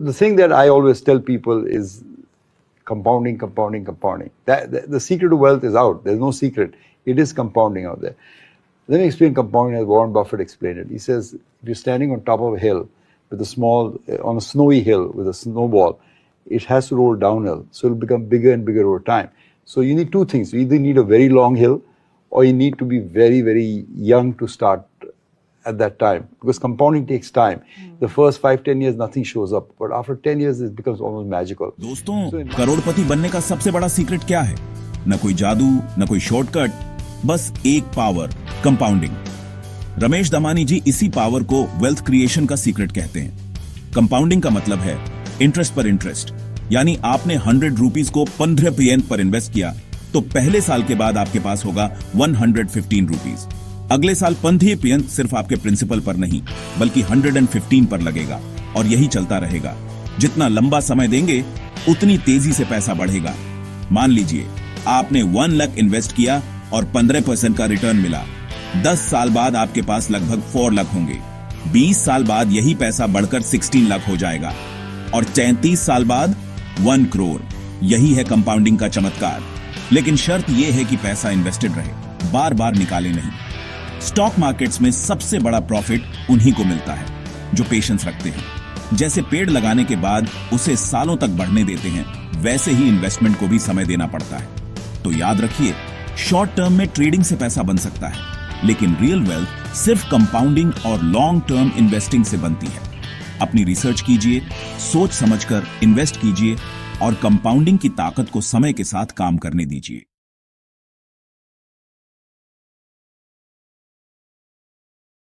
the thing that I always tell people is compounding. The secret to wealth is out. There's no secret. It is compounding out there. Let me explain compounding as Warren Buffett explained it. He says, if you're standing on top of a hill with on a snowy hill with a snowball, it has to roll downhill. So it'll become bigger and bigger over time. So you need two things. You either need a very long hill or you need to be very, very young to start at that time. Because compounding takes time. The first 5-10 years, nothing shows up. But after 10 years, it becomes almost magical. दोस्तों, करोड़पति बनने का सबसे बड़ा secret क्या है? न कोई जादू, न कोई शॉर्टकट, बस एक पावर, कंपाउंडिंग। रमेश दमानी जी इसी पावर को वेल्थ क्रिएशन का सीक्रेट कहते हैं। कंपाउंडिंग का मतलब है इंटरेस्ट पर इंटरेस्ट, यानी आपने 100 रुपीज को 15 पर इन्वेस्ट किया तो पहले साल के बाद आपके पास होगा 115 रुपीज। अगले साल 15 सिर्फ आपके प्रिंसिपल पर नहीं बल्कि 115 पर लगेगा और यही चलता रहेगा। जितना लंबा समय देंगे उतनी तेजी से पैसा बढ़ेगा। मान लीजिए आपने 1 लाख इन्वेस्ट किया और 15% का रिटर्न मिला। 10 साल बाद आपके पास लगभग 4 लाख होंगे। 20 साल बाद यही पैसा बढ़कर 16 लाख हो जाएगा और 33 साल बाद 1 करोड़। यही है कंपाउंडिंग का चमत्कार। लेकिन शर्त यह है कि पैसा इन्वेस्टेड रहे, बार बार निकाले नहीं। स्टॉक मार्केट्स में सबसे बड़ा प्रॉफिट उन्हीं को मिलता है जो पेशेंस रखते हैं। जैसे पेड़ लगाने के बाद उसे सालों तक बढ़ने देते हैं, वैसे ही इन्वेस्टमेंट को भी समय देना पड़ता है। तो याद रखिए, शॉर्ट टर्म में ट्रेडिंग से पैसा बन सकता है, लेकिन रियल वेल्थ सिर्फ कंपाउंडिंग और लॉन्ग टर्म इन्वेस्टिंग से बनती है। अपनी रिसर्च कीजिए, सोच समझकर इन्वेस्ट कीजिए और कंपाउंडिंग की ताकत को समय के साथ काम करने दीजिए।